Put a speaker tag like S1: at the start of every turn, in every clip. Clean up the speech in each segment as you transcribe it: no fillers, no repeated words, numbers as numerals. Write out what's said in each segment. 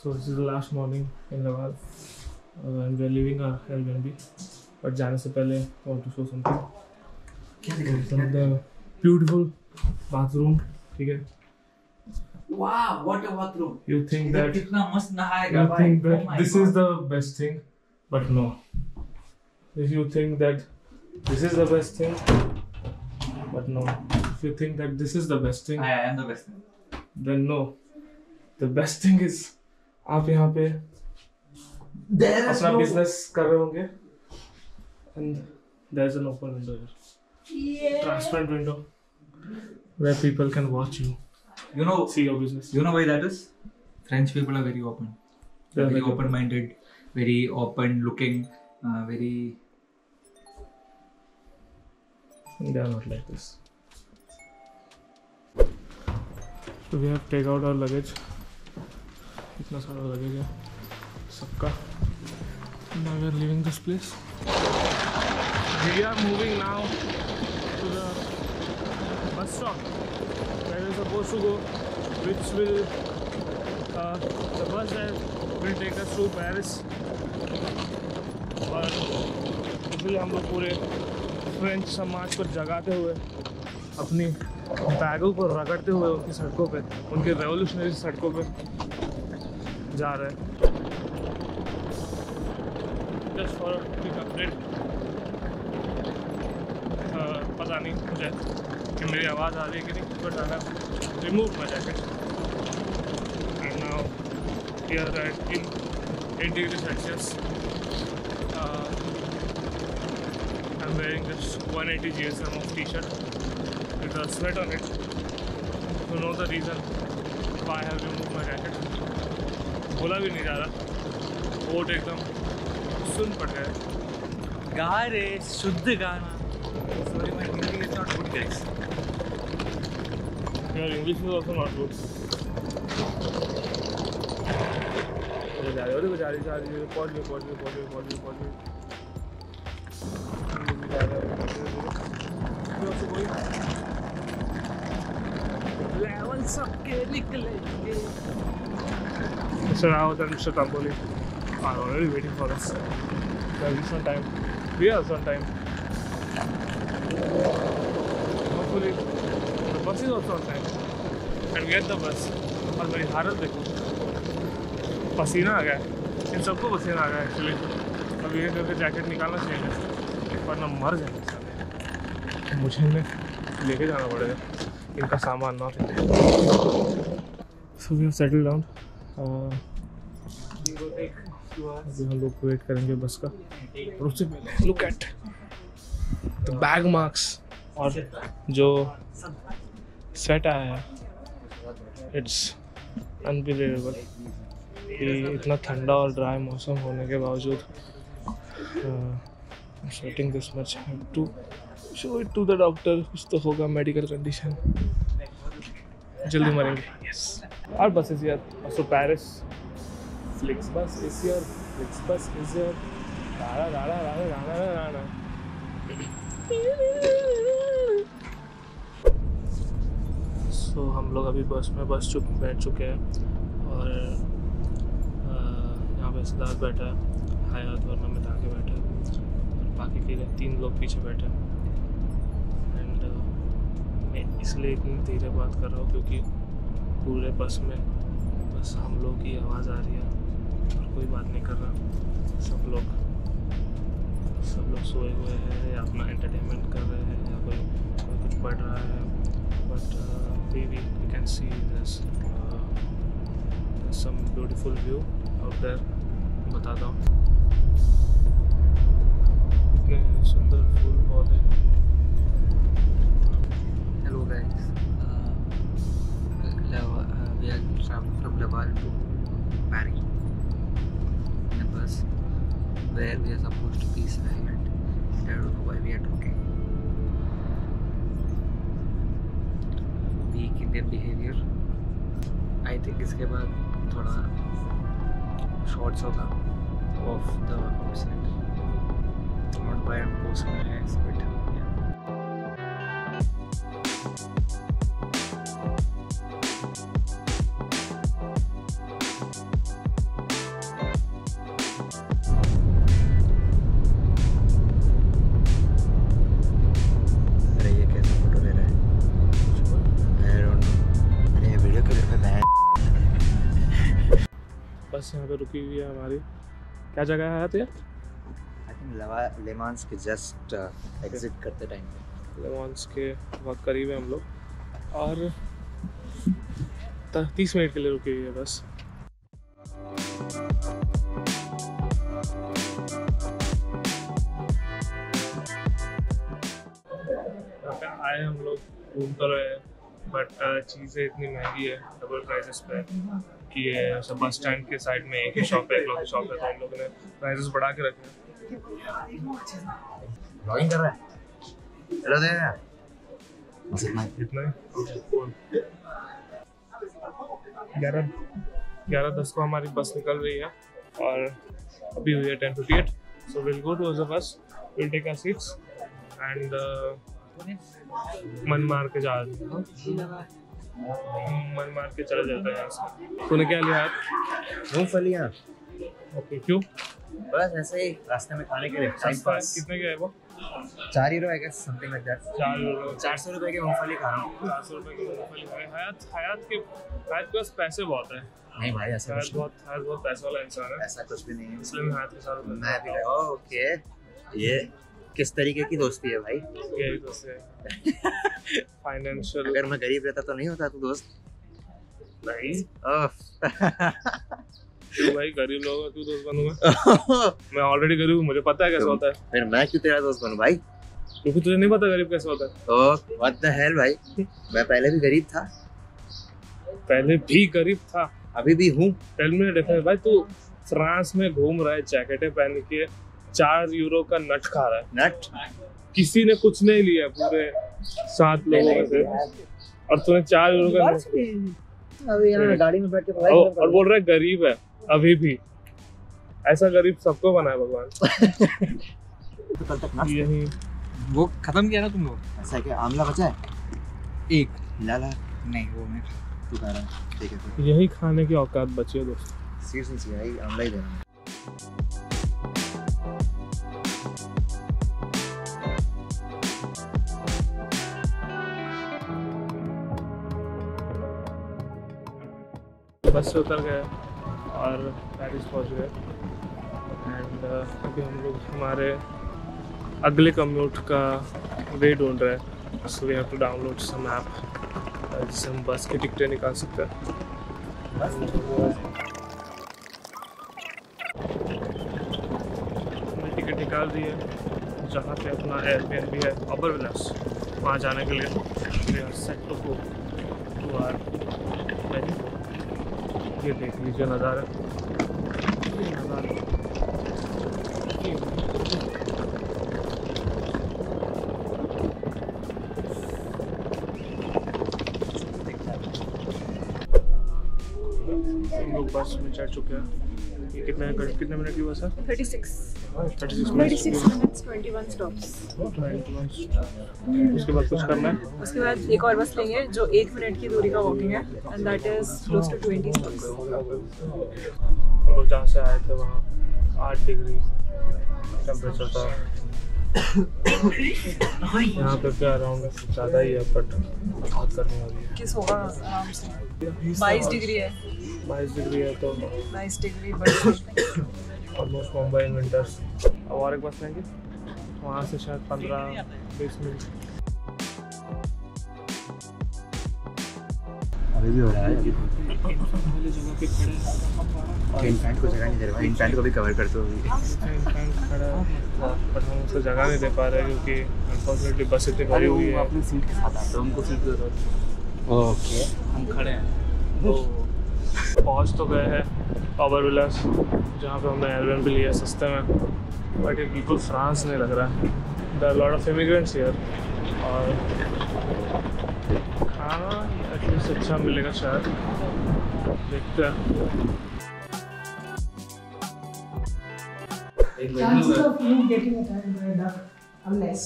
S1: So this is the last morning in Laval, and we are leaving our Airbnb. But जाने से पहले I want to show something. One of the beautiful bathroom. ठीक है.
S2: Wow, what a bathroom!
S1: You think that
S2: कितना मस्त नहाएगा
S1: you
S2: भाई.
S1: think that
S2: Oh my
S1: this
S2: God.
S1: is the best thing, but no. If you think that this is the best thing, but no. If you think that this is the best thing,
S2: I am the best.
S1: then no. The best thing is आप यहाँ पे
S2: There is
S1: अपना
S2: no
S1: business कर रहे होंगे, and there's an open window here,
S2: yeah.
S1: transparent window, where people can watch you,
S2: You know,
S1: see your business.
S2: you know why that is? French people are very open.
S1: They're
S2: Very
S1: very
S2: open-minded, very open-looking, very.
S1: They are not like this. So we have take out our luggage. इतना सारा luggage है सबका. Now we are leaving this place. We are moving now to the bus stop where we're supposed to go, which will the bus that will take us to Paris. और इसलिए हम लोग पूरे French समाज को जगाते हुए अपनी बैगों को रगड़ते हुए उनकी सड़कों पे, उनके रेवोल्यूशनरी सड़कों पे जा रहे हैं. Just for quick update. पता नहीं मुझे कि मेरी आवाज़ आ रही है कि नहीं, but I have remove my jacket and now we are at in 8 degrees Celsius. I'm wearing this 180 GSM of t-shirt with a sweat on it. You know the reason why I have removed my jacket. बोला भी नहीं जा रहा, coat एकदम सुन पड़ गया.
S2: गा रे शुद्ध गाना. Sorry, my Hindi is not good, guys.
S1: Your English is also not good. जा रही है पहुँच गए. लेवल सबके निकलेंगे. Mr. Rawat and Mr. Tamboli are already waiting for us. We are on time. We are on time. Hopefully, the bus is also on time. And get the bus. और मेरी हालत देखो, पसीना आ गया. इन सबको पसीना आ गया एक्चुअली. अब ये करके जैकेट निकालना चाहिए, वरना मर जाएंगे सारे. मुझे इन्हें लेके जाना पड़ेगा, इनका सामान ना थे. So we have settled down. अभी हम लोग वेट करेंगे बस का. और उससे पहले look at the bag marks और जो स्वेट आया है. इट्स अनबिलीवेबल कि इतना ठंडा और ड्राई मौसम होने के बावजूद sweating this much. Have to show it to the doctor. कुछ तो होगा मेडिकल कंडीशन. जल्दी मरेंगे. Yes. Our bus is here. So Paris, Flixbus is here. Flixbus is here. Rana, rana, rana, rana, rana. So हम लोग अभी बस में बैठ चुके हैं और यहाँ पे सिद्धार्थ बैठा है, हयात और नमित आगे बैठे हैं और बाकी के 3 लोग पीछे बैठे हैं. एंड मैं इसलिए इतनी धीरे बात कर रहा हूँ क्योंकि पूरे बस में बस हम लोग की आवाज़ आ रही है और कोई बात नहीं कर रहा. सब लोग सोए हुए हैं या अपना एंटरटेनमेंट कर रहे हैं या कोई कुछ पढ़ रहा है. But we can see there's some beautiful view out there. बताता हूँ इतने सुंदर फूल पौधे.
S2: Hello guys. We are traveling from Laval to Paris in a bus where we are supposed to be silent. I don't know why we are talking. Weak Indian behavior. I think इसके बाद थोड़ा shorts होगा of the outside. Not why I'm closing my eyes, but yeah.
S1: बस यहाँ पे रुकी हुई है हमारी। क्या जगह है ये?
S2: आई थिंक ले मांस के जस्ट एग्जिट करते टाइम पे।
S1: ले मांस के बहुत करीब है हम लोग और 30 मिनट के लिए रुकी हुई है बस। आए हम लोग घूम तो रहे बट चीज़ें इतनी महंगी है डबल प्राइसेस पे कि ये सब बस स्टैंड के साइड में एक ही शॉप है, एक लोग शॉप है, तो हम लोगों ने प्राइसेस बढ़ा के रखे हैं।
S2: ब्लॉगिंग कर रहा है? हेलो दे यार।
S1: इतना ही 11:10 को हमारी बस निकल रही है और अभी हुई है 10:58। So will go to the bus, will take our seats and मन मार के जा रहे हैं, मन मार के चले जाते हैं यहाँ से। तूने क्या लिया?
S2: मूंगफलियाँ।
S1: ओके, क्यों?
S2: बस ऐसे ही रास्ते में खाने के लिए।
S1: कितने के है वो?
S2: 4 euro I guess, something like that.
S1: 4 euro.
S2: 400 रुपए की मूंगफली खा रहा हूँ।
S1: 400 रुपए की मूंगफली है। हयात के पास पैसे बहुत है।
S2: नहीं भाई ऐसा कुछ
S1: बहुत पैसे वाला इंसान है।
S2: ऐसा कुछ भी नहीं है।
S1: इसलिए मैं हयात के साथ
S2: मैं भी ओके। ये किस तरीके की दोस्ती है भाई?
S1: यही दोस्ती है। फाइनेंशियल।
S2: अगर मैं गरीब रहता तो नहीं होता तू दोस्त?
S1: नहीं।
S2: क्यों
S1: भाई गरीब लोगों का क्यों दोस्त बनूंगा? मैं ऑलरेडी गरीब हूँ, मुझे पता है कैसा होता है।
S2: फिर मैं क्यों तेरा दोस्त बनूं भाई?
S1: क्योंकि तुझे नहीं पता गरीब कैसा होता है।
S2: तो व्हाट द हेल भाई, मैं पहले भी गरीब था।
S1: पहले भी गरीब था,
S2: अभी भी हूँ।
S1: Tell me the difference. भाई तू फ्रांस में घूम रहा है जैकेटें पहन के, 4 यूरो का नट खा रहा है।
S2: नट?
S1: किसी ने कुछ नहीं लिया पूरे 7 लोगों में से, और तूने 4 यूरो का नट।
S2: अभी यहाँ गाड़ी में बैठ के पढ़ाई
S1: और बोल रहा है गरीब है अभी भी। ऐसा गरीब सबको बनाया भगवान।
S2: तो कल तक
S1: यही
S2: वो खत्म किया ना तुम लोग? ऐसा है कि आमला बचा है एक? लाला नहीं, वो मैं तू खा रहा है। ठीक है फिर
S1: यही खाने की औकात बची है दोस्त।
S2: सीरियसली भाई आमला ही देना।
S1: बस से उतर गए और पेरिस पहुंच गए एंड अभी हम लोग हमारे अगले कम्यूट का वे ढूंढ रहे हैं। So we have to download some app जिससे हम बस की टिकटें निकाल सकते हैं। हमने टिकट निकाल दी है जहाँ पे अपना एयरबीएनबी है ऑबरविलास, वहाँ जाने के लिए we are set to go to our venue. ये देख लीजिए नज़ारा, हम लोग बस में चढ़ चुके हैं। ये कितने मिनट की बस है? 36
S3: minutes 21 stops।
S1: उसके बाद कुछ करना है?
S3: उसके बाद एक और बस लेंगे जो 1 मिनट की दूरी का वॉकिंग है and that is close to 20 stops।
S1: हम लोग जहाँ से आए थे वहाँ 8 डिग्री टेम्परेचर था। यहाँ पे क्या अराउंड ज़्यादा ही है बट बहुत गर्मी हो रही है।
S3: किस होगा आराम से 22 डिग्री है।
S1: 22 डिग्री है तो
S3: 22 degree but
S1: almost Mumbai in winters. अब और एक बस लेंगे, वहाँ से शायद 15-20 मिनट।
S2: अभी भी हो रहा है।
S1: जगह पे खड़े हैं।
S2: इन पैंट को जगह नहीं दे रहा, इन पैंट को भी कवर करते हो।
S1: इन पैंट खड़ा है बट हम उसको जगह नहीं दे पा रहे क्योंकि अनफॉर्चुनेटली बस इतनी भरी हुई है।
S2: अपनी सीट के साथ आते हैं, उनको सीट दे दो। ओके
S1: हम खड़े हैं तो पहुँच तो गए हैं ऑबरविलास, जहाँ पे हमने एयरबीएनबी लिया सस्ते में, बट ये बिल्कुल फ्रांस नहीं लग रहा है। There are lot of immigrants here और खाना एटलीस्ट अच्छा मिलेगा शायद, देखते हैं।
S4: Chances of you getting attacked by a duck are less.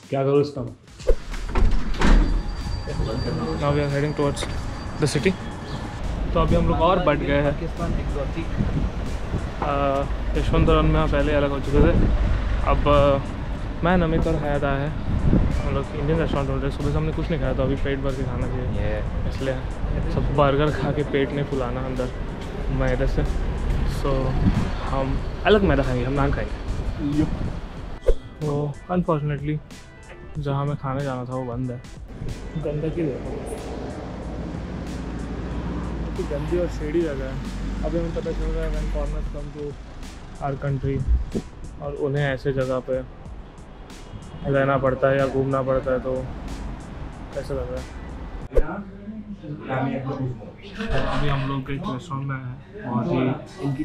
S1: क्या करूँ इसका? Now we are heading towards the city। तो अभी हम लोग और बढ़ गए हैं। यशवंतपुरम में हम पहले अलग हो चुके थे। अब मैं नमित और हयात आए हैं, हम लोग इंडियन रेस्टोरेंट होते हैं, सुबह से हमने कुछ नहीं खाया तो अभी पेट भर के खाना चाहिए, इसलिए सब बर्गर खा के पेट नहीं फुलाना अंदर मैदे से। सो हम अलग मैदा खाएंगे, हम नान खाएंगे। तो अनफॉर्चुनेटली जहाँ मैं खाने जाना था वो बंद है। गंदगी देखो, तो गंदी और शेडी जगह है। अभी हमें पता चल रहा है when foreigners come to our country और उन्हें ऐसे जगह पे रहना पड़ता है या घूमना पड़ता है तो कैसा लग रहा है। अभी हम लोग एक रेस्टोरेंट में हैं, बहुत ही इनकी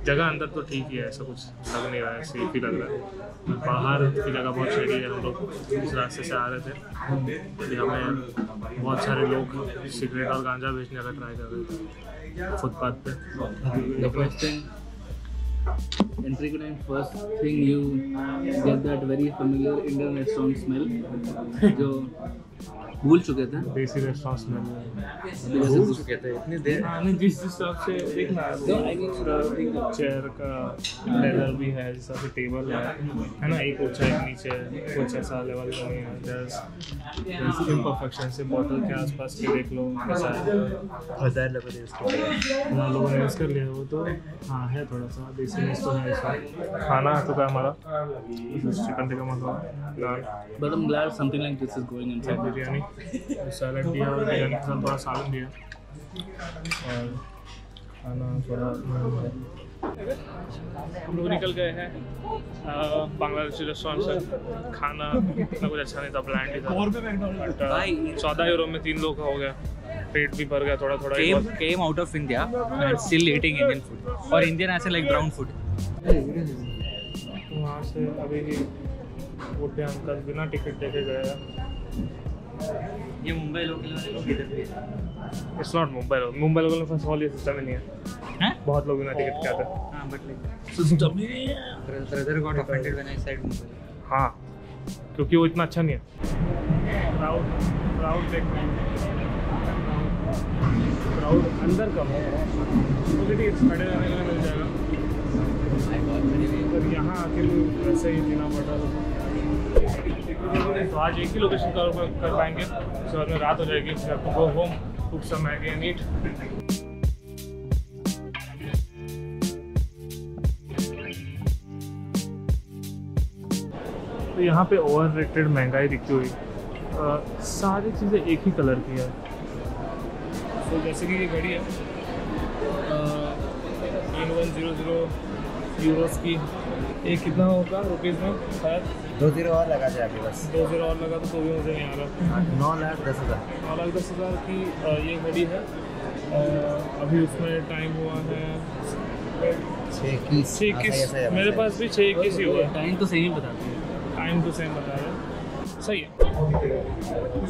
S1: जगह अंदर तो ठीक ही है, ऐसा कुछ लग नहीं रहा है, सेफ ही लग रहा है। बाहर की जगह बहुत शेडी है। हम लोग इस रास्ते से आ रहे थे, अभी हमें बहुत सारे लोग सिगरेट और गांजा बेचने का ट्राई कर रहे थे फुटपाथ पे।
S5: Entry and first thing you get that very familiar Indian restaurant smell जो भूल चुके थे।
S1: देसी रेस्टोरेंट में
S2: भूल चुके थे इतनी देर।
S1: नहीं, जिस हिसाब से देखना चेयर का लेदर भी है, जिस हिसाब से टेबल है ना, एक ऊंचा एक नीचे, कुछ ऐसा लेवल का नहीं है। इम्परफेक्शन से बॉटल के आसपास के देख लो कैसा है।
S2: 1000 लोगों ने उसको
S1: लोगों ने यूज़ कर लिया वो तो हाँ है, थोड़ा सा देसी मिक्स तो है इसमें। खाना आ चुका है हमारा, chicken tikka masala, dal,
S5: But I'm glad something like this is going inside.
S1: Biryani, salad दिया और बिरयानी के साथ थोड़ा सालन दिया और खाना थोड़ा। हम लोग निकल गए हैं बांग्लादेशी रेस्टोरेंट से। खाना इतना कुछ अच्छा नहीं था, ब्लैंड ही था, बट 14 यूरो में 3 लोग हो गया, पेट भी भर गया थोड़ा थोड़ा।
S2: came out of India and still eating Indian food or Indian ऐसे like brown food।
S1: वहाँ से अभी बूढ़े अंकल बिना टिकट देके गए हैं।
S2: ये मुंबई लोकल लोग इधर भी
S1: इट्स नॉट मुंबई लोग में फर्स्ट ऑल ये सिस्टम ही नहीं है। बहुत लोग बिना टिकट के आते हैं।
S2: हाँ but like system brother got offended when I said Mumbai।
S1: हाँ, क्योंकि वो इतना अच्छा नहीं है। क्राउड देखना, क्राउड अंदर कम है, मुझे टिकट खड़े रहने के लिए मिल जाएगा, पर यहाँ आके वैसे ही जीना पड़ा। तो आज एक ही लोकेशन कवर कर पाएंगे, उसके बाद में रात हो जाएगी, फिर आपको go home, cook some Maggi and eat. तो यहाँ पे ओवर रेटेड महंगाई दिखती हुई सारी चीज़ें एक ही कलर की है। तो जैसे कि ये घड़ी है 1100 यूरोस की, एक कितना होगा रुपीज़ में? शायद
S2: 2 0 और लगा जाए अभी बस।
S1: 2 0 और लगा तो भी मुझे नहीं आ रहा।
S2: 9,10,000
S1: 9,10,000 की ये घड़ी है। अभी उसमें टाइम हुआ है 6:21। मेरे पास भी 6:21 ही हुआ है।
S5: टाइम तो सही बताती है।
S1: टाइम तो सेम बता रहे हैं, सही है।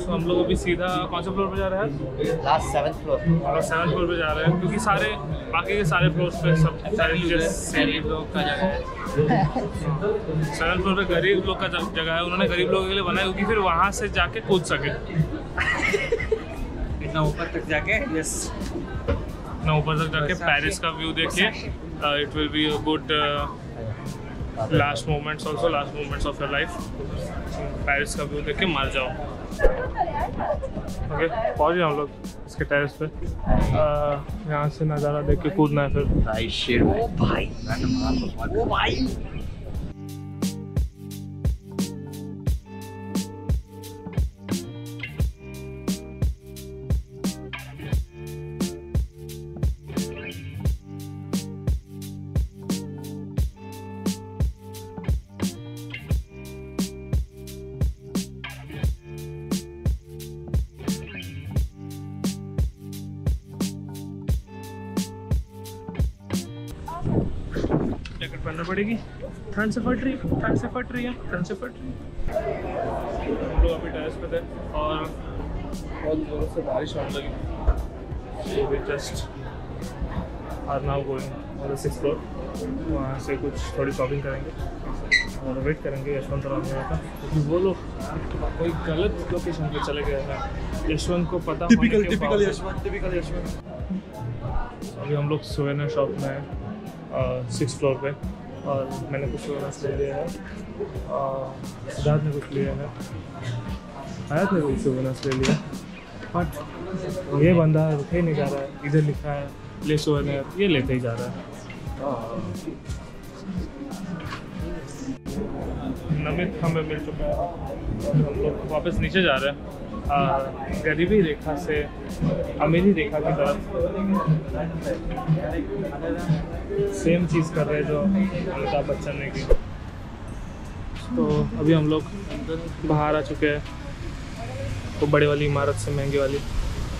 S1: तो हम लोग अभी सीधा कौन सा फ्लोर पे जा रहे हैं?
S2: Last 7th floor.
S1: और 7th फ्लोर पे जा रहे हैं, क्योंकि सारे बाकी के सारे फ्लोर्स पे सब सारे
S2: गरीब लोग का जगह है।
S1: 7th फ्लोर पे गरीब लोग का जगह है, उन्होंने गरीब लोगों के लिए बनाया क्योंकि फिर वहाँ से जाके कूद सके।
S2: इतना ऊपर तक जाके यस,
S1: ना ऊपर तक जाके पेरिस का व्यू देखिए। It will be a good last moments of your life. Paris का व्यू देख के मर जाओ। ओके, पहुँच गए हम लोग इसके टेरेस पे। यहाँ से नज़ारा देख के कूदना है फिर।
S2: भाई शेर भाई ओ भाई।
S1: जैकेट पहनना पड़ेगी, ठंड से फट रही है। हम लोग अभी टेरेस पे थे और बहुत जोरों से बारिश होने लगी। We just are now going on the 6th floor. वहाँ से कुछ थोड़ी शॉपिंग करेंगे और वेट करेंगे यशवंत राम का, क्योंकि वो लोग कोई गलत लोकेशन पे चले गए हैं। यशवंत को पता टिपिकल यशवंत। अभी हम लोग सोवेनियर शॉप में 6th फ्लोर पे और मैंने कुछ सोवेनियर्स ले लिया है। सिद्धार्थ ने कुछ लिया है, आयत ने कुछ सोवेनिर्स ले लिया, बट ये बंदा रुके ही नहीं जा रहा है। इधर लिखा है ले सोवेनिर, ये लेते ही जा रहा है। नमित हमें मिल चुका है, हम लोग वापस नीचे जा रहे हैं गरीबी रेखा से अमीरी रेखा की तरफ। सेम चीज़ कर रहे हैं जो अमिताभ बच्चन ने की। तो अभी हम लोग बाहर आ चुके हैं, वो बड़े वाली इमारत से महंगी वाली,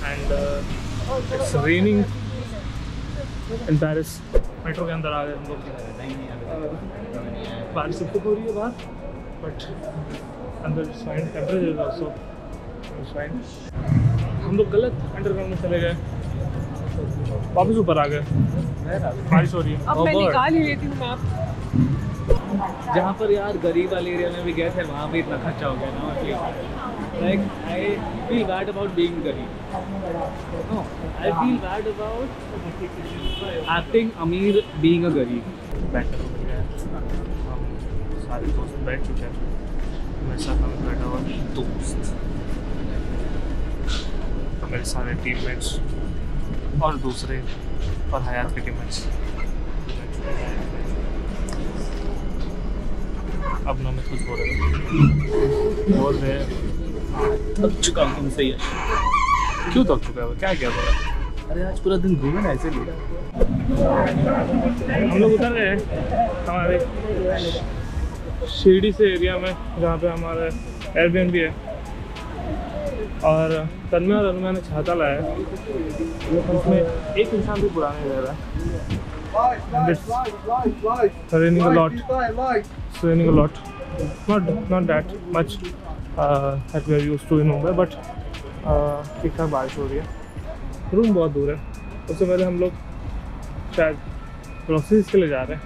S1: and it's raining in Paris. Metro के अंदर आ गए हम लोग। बारिश सब हो रही है बाहर, बट अंदर फाइन, टेम्परेचर ऑल्सो फाइन। हम लोग गलत अंडरग्राउंड में चले गए, वापस ऊपर आ गए, बारिश हो रही है।
S3: अब मैं निकाल ही लेती हूँ मैप।
S2: जहाँ पर यार गरीब वाले एरिया में भी गए थे, वहाँ भी इतना खर्चा हो गया ना। Like I feel bad about being गरीब। No, I feel bad about acting अमीर बीइंग अ गरीब।
S1: बैठकर मिल गए, हम सारे दोस्त बैठ चुके हैं। मेरे साथ हमें बैठा हुआ दोस्त, मेरे सारे टीममेट्स और दूसरे और हयात के टीममेट्स। अब ना मैं कुछ बोल रहे हैं,
S5: थक चुका हूँ तुमसे ये।
S1: क्यों थक चुका है, क्या बोला?
S5: अरे आज पूरा दिन घूमे ना ऐसे लिए।
S1: हम लोग उतर गए हमारे शिरडी से एरिया में, जहाँ पे हमारा एयरबीएनबी है, और तन्मय और अनुमय ने छाता लाया है, उसमें एक इंसान भी पुराना नहीं रह रहा है। Raining a lot. It's raining a lot. Not that much that we are used to in Mumbai, but ठीक ठाक बारिश हो रही है। रूम बहुत दूर है, उससे पहले हम लोग शायद ग्रोसरीज के लिए जा रहे हैं।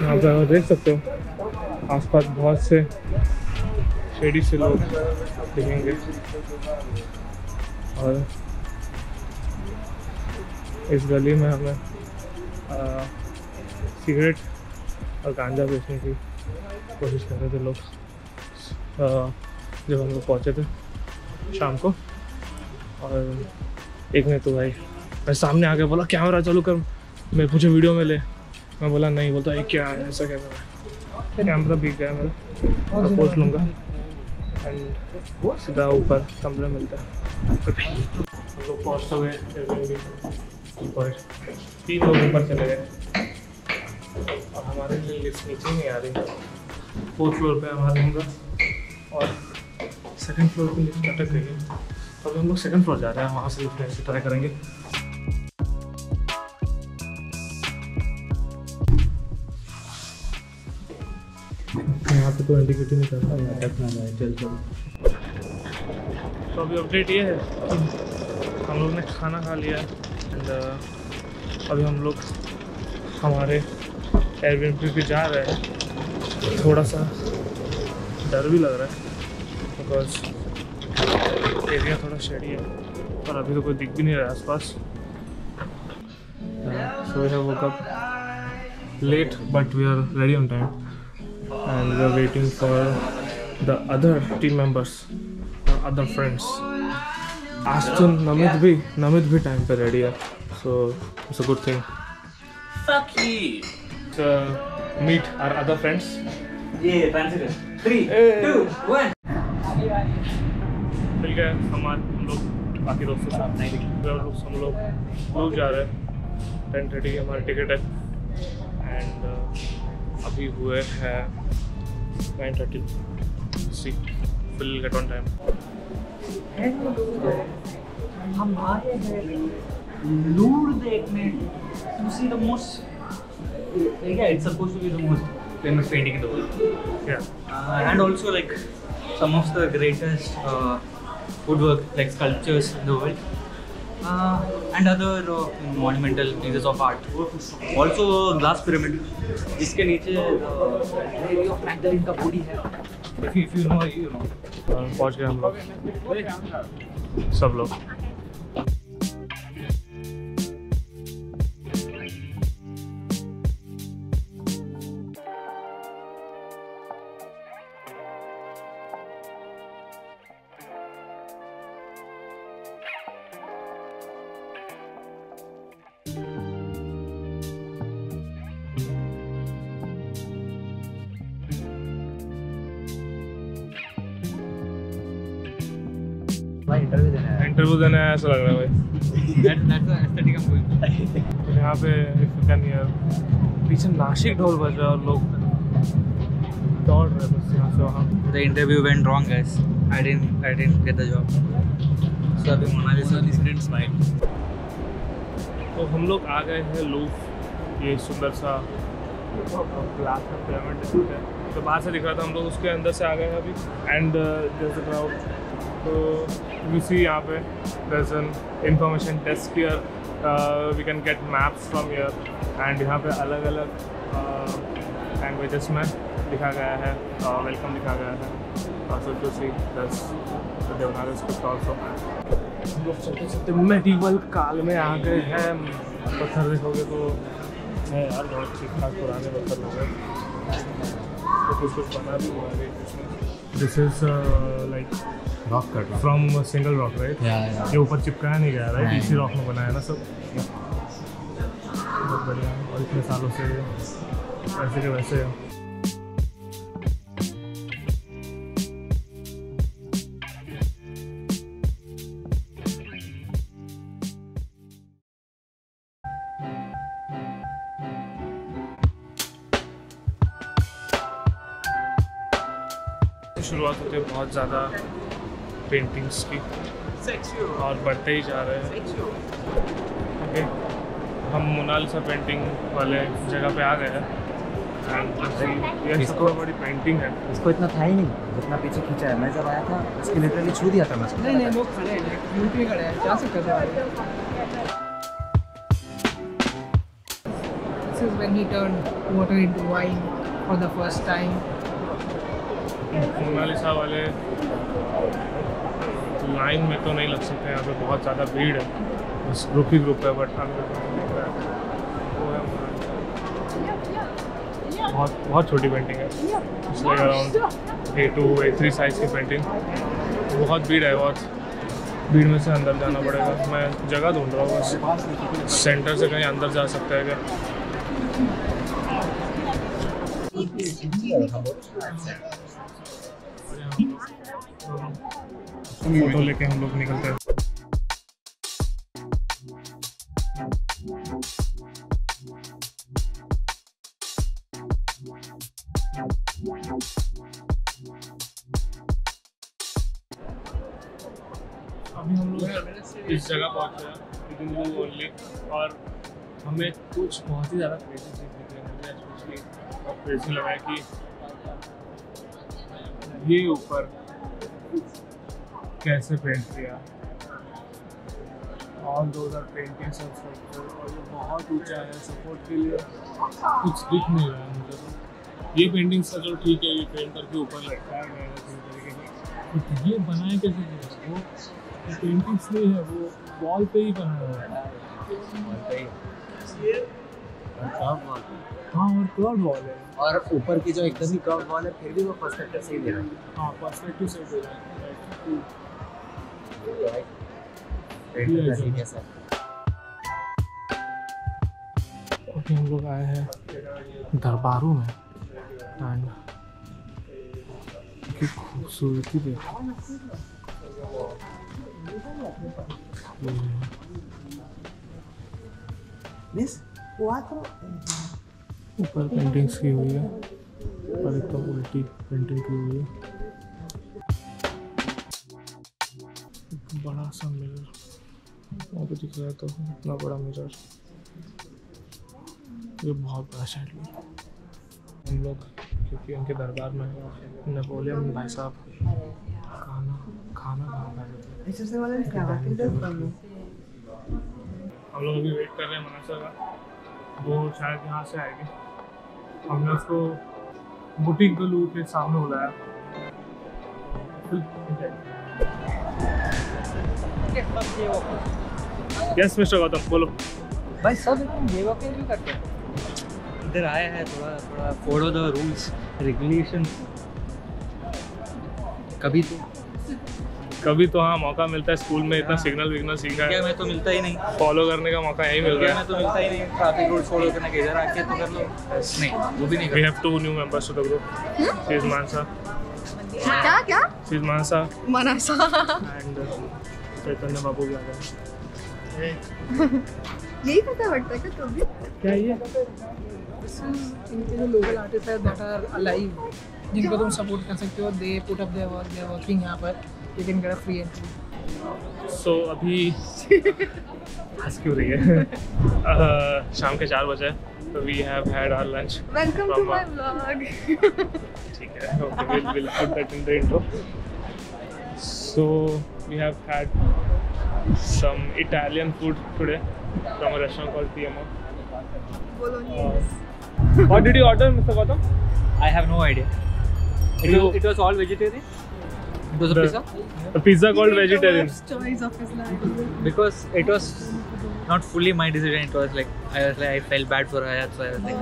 S1: यहाँ पर देख सकते हो आसपास बहुत से शेडी से लोग दिखेंगे, और इस गली में हमें सिगरेट और गांजा बेचने की कोशिश कर रहे थे लोग। जब हम लोग पहुँचे थे शाम को, और एक ने तो भाई मैं सामने आके बोला कैमरा चालू कर, मैं मुझे वीडियो में ले। मैं बोला नहीं, बोलता ये क्या है, ऐसा कैमरा। कैमरा बिक गया मेरा, मैं पोस्ट लूँगा एंड सीधा ऊपर कमरे मिलता है। हम लोग पहुँच तो गए ऊपर, 3 लोग ऊपर चले गए और हमारे लिए लिफ्ट नीचे नहीं आ रही। 4th फ्लोर पे हमारा रूम था और 2nd फ्लोर पे लिफ्ट अटक गई है। तो हम लोग 2nd फ्लोर जा रहे हैं, वहाँ से लिफ्ट ऐसे ट्राई करेंगे। यहाँ पे तो इंडिकेटर नहीं करता है, चल चल। तो अभी अपडेट ये है कि हम लोग ने खाना खा लिया एंड अभी हम लोग हमारे एयरबीएनबी पे जा रहे हैं। थोड़ा सा डर भी लग रहा है बिकॉज एरिया थोड़ा शेडी है और अभी तो कोई दिख भी नहीं रहा है आसपास। So we have woke up late but we are ready on time and we are waiting for the other team members और अदर फ्रेंड्स। आज तो नमित भी टाइम पे रेडी है, so it's a good thing.
S5: Fuck you.
S1: Meet our other friends.
S2: ये fancy 3 2 1
S1: मिल गए हम लोग बाकी दोस्तों से। हम लोग जा रहे हैं। 10:30 हमारी टिकट है एंड अभी हुए हैं 9:30। सी विल गेट ऑन टाइम।
S2: हम आए हैं लूर देखने to see the most, yeah, it's supposed to be the most famous painting in the world.
S1: Yeah.
S2: And also like some of the greatest woodwork, like sculptures in the world, and other monumental pieces of art. Also glass pyramid, जिसके नीचे Lady of Magdalene का body है. If you know, you know.
S1: पहुँच गए हम लोग, सब लोग।
S2: इंटरव्यू देना है।
S1: इंटरव्यू देना है ऐसा लग रहा है भाई।
S2: That's the aesthetic I'm going for.
S1: यहाँ पे if you can hear, पीछे नासिक ढोल बज रहा है और लोग दौड़ रहे हैं बस यहाँ से वहाँ।
S2: The interview went wrong, guys. I didn't get the job. So अभी मोनालिसा didn't smile.
S1: तो हम लोग आ गए हैं लूफ, ये सुंदर सा ग्लास में पिरामिड डिस्ट्रिक्ट है। तो बाहर से दिख रहा था, हम लोग उसके अंदर से आ गए हैं अभी। And there is a crowd, तो वी सी यहाँ पे there is an information desk here, we can get maps from here. And यहाँ पे अलग अलग लैंग्वेजेस में लिखा गया है, वेलकम लिखा गया है। सो टू सी दस देवनागरी स्क्रिप्ट ऑल्सो। हम लोग चलते चलते मेडिवल काल में आ गए हैं। पत्थर देखोगे तो है यार, बहुत ठीक ठाक पुराने पत्थर हो गए, तो कुछ बना भी हुआ है इसमें। This is like
S2: Rock cut.
S1: From single rock right?
S2: Yeah.
S1: ये ऊपर चिपकाया नहीं गया राइट? इसी रॉक में बनाया ना सब। बहुत बढ़िया, और इतने सालों से वैसे के वैसे है। शुरुआत होती है बहुत ज़्यादा पेंटिंग्स की और बढ़ते ही जा रहे हैं। ओके, हम मोनालिसा पेंटिंग वाले जगह पे आ गए हैं। एंड ये सबसे बड़ी पेंटिंग है।
S2: इसको इतना था ही नहीं जितना पीछे खींचा है। मैं जब आया था इसके लिटरली छू दिया था मैं।
S4: नहीं लोग खड़े हैं, यूपी खड़े हैं, जा सकते हैं। This is when he turned water into wine for the first time.
S1: Mona Lisa वाले लाइन में तो नहीं लग सकते, यहाँ पे बहुत ज़्यादा भीड़ है, बस ग्रुप ही ग्रुप है। बट हम देख रहे हैं वो है बहुत बहुत छोटी पेंटिंग है, it's like around A2 A3 size की पेंटिंग। बहुत भीड़ है, बहुत भीड़ में से अंदर जाना पड़ेगा। मैं जगह ढूंढ रहा हूँ बस, सेंटर से कहीं अंदर जा सकता है क्या? फोटो लेके हम लोग निकलते हैं। अभी हम लोग इस जगह पहुंचे हैं ओनली, और हमें कुछ बहुत ही ज़्यादा क्रेजी चीज़ दिख रही है। मुझे स्पेशली बहुत क्रेजी लगा है कि ये ऊपर कैसे पेंट किया। All those are paintings of sculpture, और ये बहुत ऊंचा है, सपोर्ट के लिए कुछ दिख नहीं रहा है मुझे। तो ये पेंटिंग्स का चलो ठीक है, ये पेंट करके ऊपर लटकाया गया है किसी तरीके से, बट ये बनाए कैसे गया? वो पेंटिंग्स नहीं है, वो वॉल पे ही बनाया हुआ है। हाँ, और कर्व वॉल है,
S2: और ऊपर की जो एकदम ही कर्व वॉल है, फिर भी वो पर्सपेक्टिव सही दे रहा है।
S1: हाँ पर्सपेक्टिव सही दे रहा है। ओके, हम लोग आए हैं दरबारों में, एंड की खूबसूरती देखो। ऊपर पेंटिंग्स की हुई है और एकदम उल्टी पेंटिंग की हुई है। बड़ा सा मिरर वहाँ पे दिख रहा है, तो इतना बड़ा मिरर, ये बहुत बड़ा शैडो। हम लोग क्योंकि उनके दरबार में नेपोलियन भाई साहब खाना खा रहे थे। हम लोग अभी वेट कर रहे हैं मनासा का, वो शायद यहाँ से आएगी। हमने उसको बुटीक गलू के सामने बुलाया। यस मिस्टर गौतम, बोलो।
S2: भाई सब एकदम बेवकूफ़ भी करते हैं। इधर आया है, थोड़ा फॉलो द रूल्स रेगुलेशन।
S1: कभी तो हाँ मौका मिलता है, स्कूल में इतना सिग्नल विग्नल सीखा है,
S2: मैं तो मिलता ही नहीं,
S1: फॉलो करने का मौका यही मिल रहा है।
S2: मैं तो मिलता ही नहीं ट्रैफिक रूल्स फॉलो करने के। इधर आके तो कर लो, नहीं वो भी नहीं
S1: We have 2 new members to the group. She is Mansa.
S3: क्या
S1: She is Mansa
S3: Manasa.
S1: and चैतन्य बाबू भी आ गए।
S3: यही पता पड़ता है क्या तो भी?
S1: क्या ये?
S4: इनके जो लोकल आर्टिस्ट है दैट आर अलाइव, जिनको तुम सपोर्ट कर सकते हो, they put up their work, they are working यहाँ पर, you can get a free entry.
S1: So अभी हंस क्यों रही है? शाम के 4 बजे, तो we have had our lunch.
S3: Welcome to my vlog.
S1: ठीक है, okay, we'll put that in the intro. So we have had some Italian food today from a restaurant called PMO. What did you order, Mr. Gautam?
S2: I have no idea. It was all vegetarian. It was a pizza.
S1: A pizza called vegetarian.
S3: Choice of his life.
S2: Because it was not fully my decision. It was like I felt bad for Hayat, so I was like,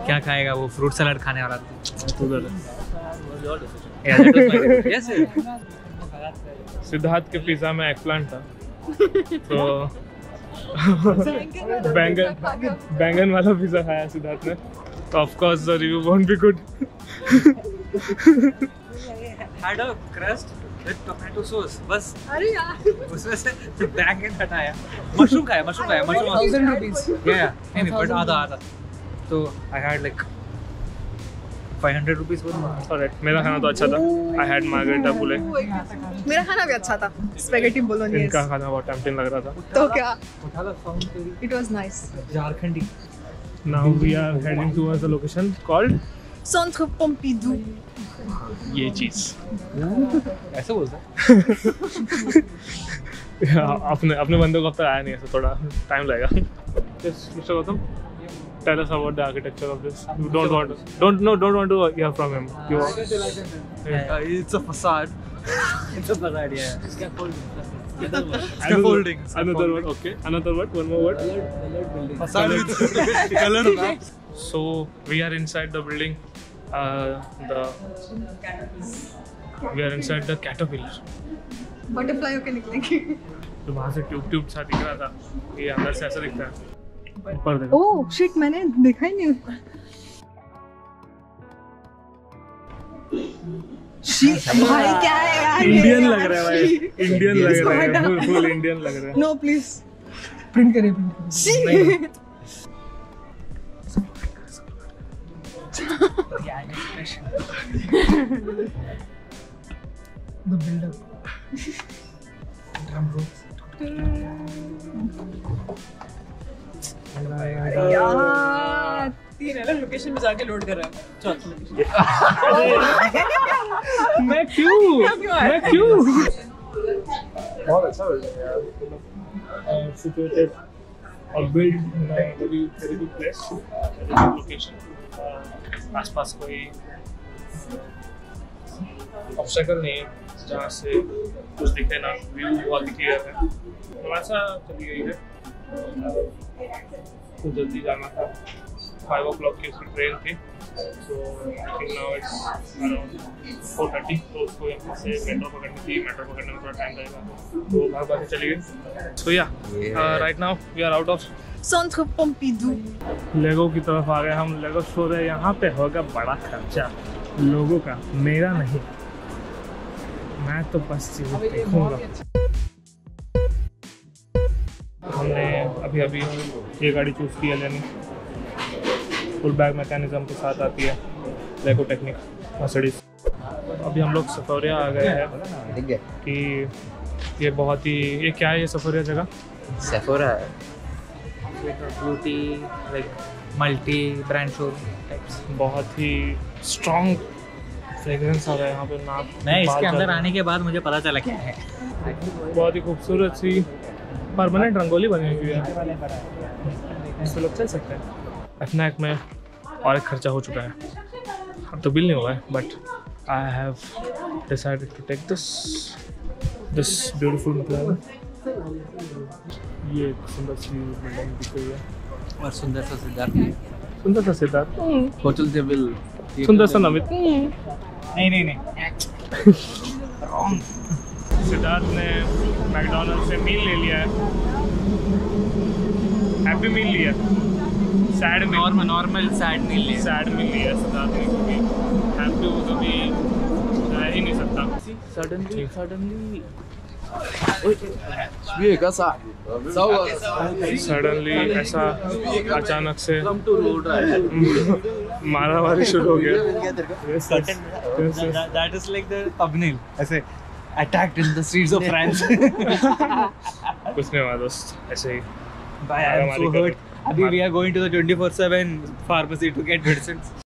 S2: क्या खाएगा वो? Fruit salad खाने वाला था। Yeah, that was my decision. Yes.
S1: Siddharth के pizza में eggplant था, तो बैंगन वाला पिज्जा खाया सिद्धार्थ ने, तो of course the review won't be good.
S2: Had a crust with tomato sauce. बस
S3: अरे यार,
S2: उसमें से बैंगन हटाया, मशरूम खाया।
S4: 1000 rupees.
S2: Yeah, नहीं बट आधा। तो I had like 500 rupees worth.
S1: Alright, मेरा खाना तो अच्छा था। I had margarita पुले।
S3: मेरा खाना भी अच्छा था, स्पैगेटी बोलोनीज।
S1: इनका खाना बहुत टेम्पटिंग लग रहा था।
S3: तो क्या?
S2: उठा लो साउंड तेरी।
S3: It was nice.
S2: Jharkhandi.
S1: Now we are heading towards the location called
S3: Centre Pompidou.
S1: ये चीज।
S2: ऐसे बोलता है?
S1: अपने बंदे को अब तक आया नहीं, ऐसा थोड़ा टाइम लगेगा। Yes, Mr. Gautam, tell us about the architecture of this. You don't want to hear from him.
S2: It's a facade. It's a facade, yeah.
S1: Scaffolding. Another word, okay. Another word, one more word.
S2: Facade with colored maps.
S1: So we are inside the building. We are inside the caterpillar.
S3: Butterfly होके निकलेंगे।
S1: तो वहाँ से tube सा दिख रहा था, ये अंदर से ऐसा दिखता है। ऊपर देखो।
S3: ओह शिट, मैंने देखा ही नहीं। भाई क्या है यार?
S1: इंडियन लग रहा है भाई, इंडियन लग रहा है, फुल इंडियन लग रहा है।
S3: नो प्लीज
S4: प्रिंट करिए। The build-up. Drum rolls.
S3: यार, 3 अलग लोकेशन में जाके लोड कर रहा है। चल।
S1: मैं क्यों? बहुत अच्छा है यार। Situated or built in a very good place, very good location. आसपास कोई ऑब्स्टेकल नहीं है जहाँ से कुछ दिखे ना, व्यू बहुत क्लियर है। हमारा चली गई है, तो जल्दी जाना था। 5 o'clock की उसकी ट्रेन थी, so now it's around 4:30, तो उसको यहाँ से मेट्रो पकड़नी थी। मेट्रो पकड़ने में थोड़ा टाइम लगेगा, तो भाग के चली गई। So yeah, right now we are out of
S3: Centre Pompidou.
S1: लेगो की तरफ आ गए हम। लेगो शो है, यहाँ पे होगा बड़ा खर्चा लोगों का, मेरा नहीं। मैं तो बस चीज़ देखूँगा। हमने अभी ये गाड़ी चूज़ की है लेनी, फुल बैग मैकेनिज्म के साथ आती है, लेगो टेक्निक मर्सिडीज। अभी हम लोग सफोरिया आ गए हैं कि ये बहुत ही, ये क्या है ये सफोरिया जगह?
S2: Sephora है, beauty like multi brand showroom types.
S1: बहुत ही स्ट्रॉन्ग फ्रेग्रेंस आ रहा है यहाँ पे। नाक
S2: मैं इसके अंदर आने के बाद मुझे पता चला क्या है।
S1: बहुत ही खूबसूरत सी परमानेंट रंगोली बनी हुई है, इससे लोग चल सकते हैं। एफनैक में और एक खर्चा हो चुका है, अब तो बिल नहीं हुआ है, but I have decided to take this beautiful मतलब। ये एक सुंदर सी बिल्डिंग दिख रही है,
S2: और सुंदर सा सिद्धार्थ, होटल टेबल,
S1: सुंदर सा नमित।
S2: नहीं
S1: सिद्धार्थ ने मैकडॉनल्ड से मील ले लिया है, हैप्पी मील लिया, सैड मील,
S2: नॉर्मल सैड मील लिया
S1: सिद्धार्थ ने, क्योंकि हैप्पी वो कभी रह ही नहीं सकता।
S2: सडनली
S1: सडनली ऐसा अचानक से मारामारी शुरू हो गया. Yes, yes.
S2: That is like the thumbnail. ऐसे attacked in the streets of France.
S1: कुछ नहीं हुआ दोस्त, ऐसे ही.
S2: I am so hurt. Abhi we are going to the 24/7 pharmacy to get medicines.